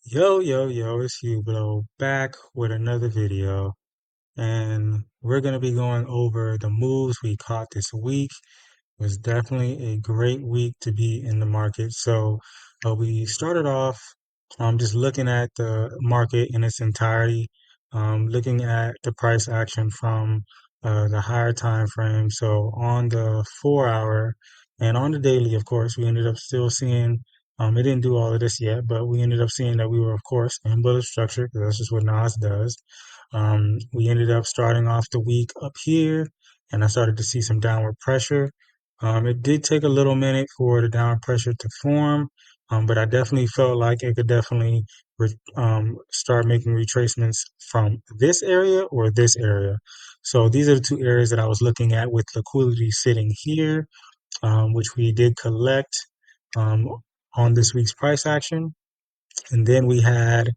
Yo, yo, yo, it's Hugo back with another video. And we're going to be going over the moves we caught this week. It was definitely a great week to be in the market. So we started off just looking at the market in its entirety, looking at the price action from the higher time frame. So on the 4 hour and on the daily, of course, we ended up still seeing. It didn't do all of this yet, but we ended up seeing that we were, of course, in bullish structure because that's just what NAS does. We ended up starting off the week up here, and I started to see some downward pressure. It did take a little minute for the downward pressure to form, but I definitely felt like it could definitely start making retracements from this area or this area. So these are the two areas that I was looking at with liquidity sitting here, which we did collect um, on this week's price action. And then we had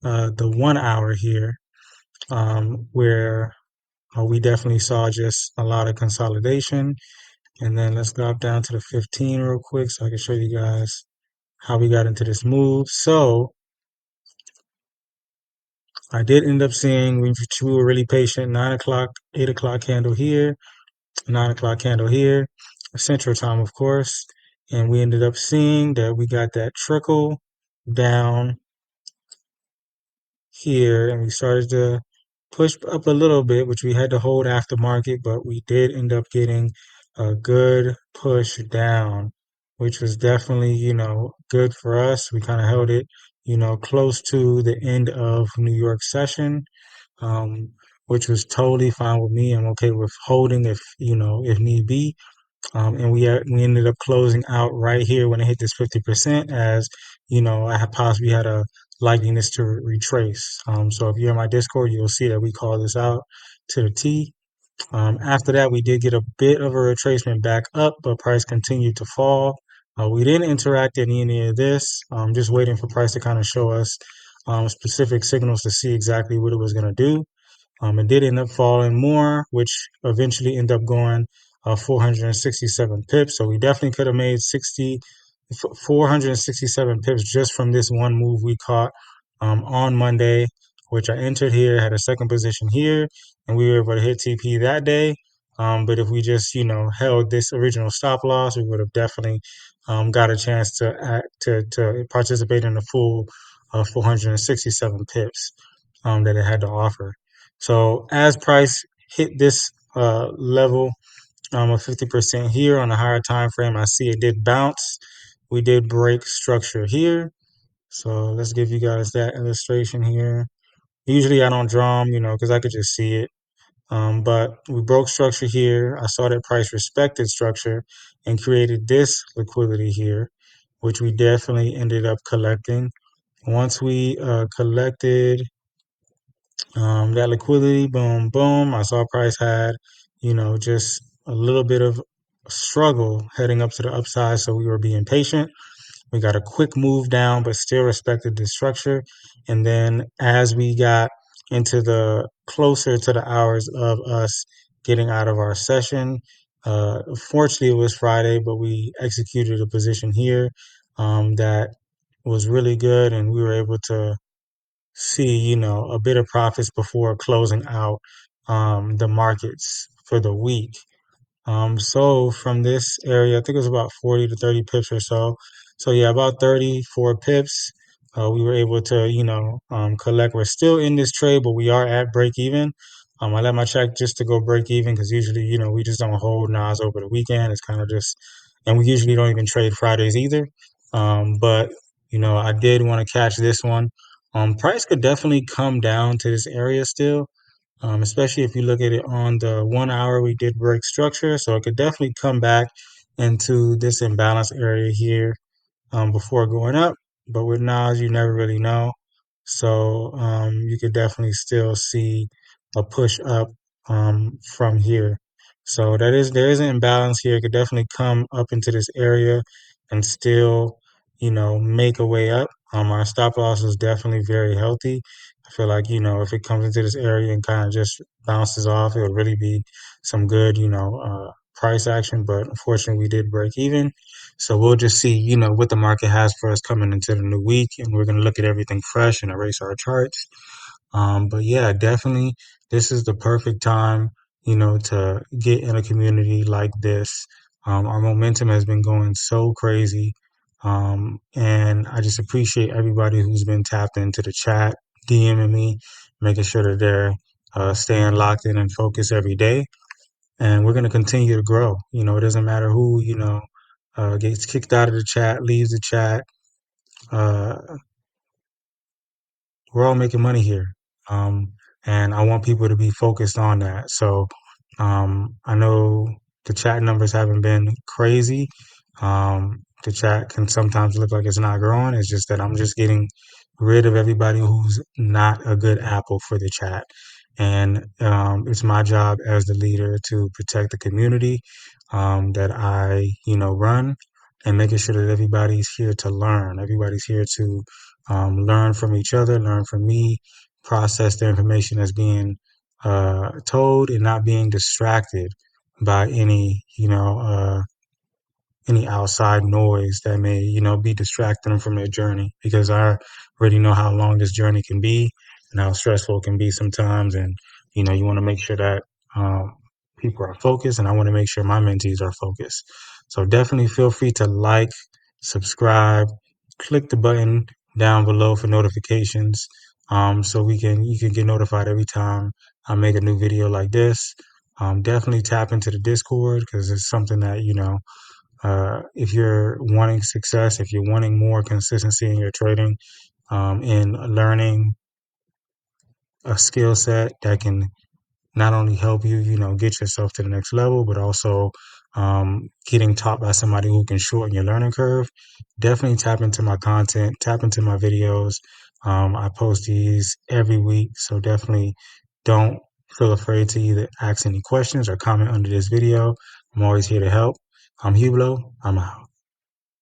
the 1 hour here, where we definitely saw just a lot of consolidation. And then let's drop down to the 15 real quick so I can show you guys how we got into this move. So I did end up seeing we were really patient. 9 o'clock, 8 o'clock candle here, 9 o'clock candle here, Central Time, of course. And we ended up seeing that we got that trickle down here, and we started to push up a little bit, which we had to hold after market, but we did end up getting a good push down, which was definitely, good for us. We kind of held it, close to the end of New York session, um, which was totally fine with me. I'm okay with holding if need be. And we ended up closing out right here when it hit this 50%, as I had possibly had a likeliness to retrace. So if you're in my Discord, you'll see that we call this out to the T. After that, we did get a bit of a retracement back up, but price continued to fall. We didn't interact in any of this, just waiting for price to kind of show us specific signals to see exactly what it was going to do. It did end up falling more, which eventually ended up going 467 pips. So we definitely could have made 467 pips just from this one move we caught on Monday, which I entered here, had a second position here, and we were able to hit TP that day. But if we just, held this original stop loss, we would have definitely got a chance to participate in the full 467 pips that it had to offer. So as price hit this level of 50% here on a higher time frame, I see it did bounce. We did break structure here. So let's give you guys that illustration here. Usually I don't draw them, because I could just see it. But we broke structure here. I saw that price respected structure and created this liquidity here, which we definitely ended up collecting. Once we collected that liquidity, boom, boom. I saw price had, just a little bit of struggle heading up to the upside. So we were being patient. We got a quick move down, but still respected the structure. And then as we got into the closer to the hours of us getting out of our session, fortunately it was Friday, but we executed a position here that was really good, and we were able to see, a bit of profits before closing out the markets for the week. So from this area, I think it was about 40 to 30 pips or so. So yeah, about 34 pips. We were able to, collect. We're still in this trade, but we are at break even. I let my check just to go break even because usually, we just don't hold NAS over the weekend. It's kind of just, and we usually don't even trade Fridays either. But I did want to catch this one. Price could definitely come down to this area still, especially if you look at it on the 1 hour. We did break structure, so it could definitely come back into this imbalance area here before going up. But with Nas, you never really know. So you could definitely still see a push up from here. So there is an imbalance here. It could definitely come up into this area and still, make a way up. Our stop loss is definitely very healthy. I feel like, if it comes into this area and kind of just bounces off, it would really be some good, price action, but unfortunately we did break even. So we'll just see, what the market has for us coming into the new week, and we're going to look at everything fresh and erase our charts. But yeah, definitely this is the perfect time, to get in a community like this. Our momentum has been going so crazy. And I just appreciate everybody who's been tapped into the chat, DMing me, making sure that they're staying locked in and focused every day. And we're going to continue to grow. It doesn't matter who, gets kicked out of the chat, leaves the chat. Uh, we're all making money here. Um, and I want people to be focused on that. So, I know the chat numbers haven't been crazy. The chat can sometimes look like it's not growing. It's just that I'm just getting rid of everybody who's not a good apple for the chat. And it's my job as the leader to protect the community that I, run, and making sure that everybody's here to learn. Everybody's here to learn from each other, learn from me, process the information that's being told, and not being distracted by any outside noise that may, be distracting them from their journey, because I already know how long this journey can be and how stressful it can be sometimes. And, you want to make sure that people are focused, and I want to make sure my mentees are focused. So definitely feel free to like, subscribe, click the button down below for notifications. So you can get notified every time I make a new video like this. Definitely tap into the Discord, because it's something that, if you're wanting success, if you're wanting more consistency in your trading, in learning a skill set that can not only help you, get yourself to the next level, but also getting taught by somebody who can shorten your learning curve, definitely tap into my content, tap into my videos. I post these every week, so definitely don't feel afraid to either ask any questions or comment under this video. I'm always here to help. I'm Hublot. I'm out.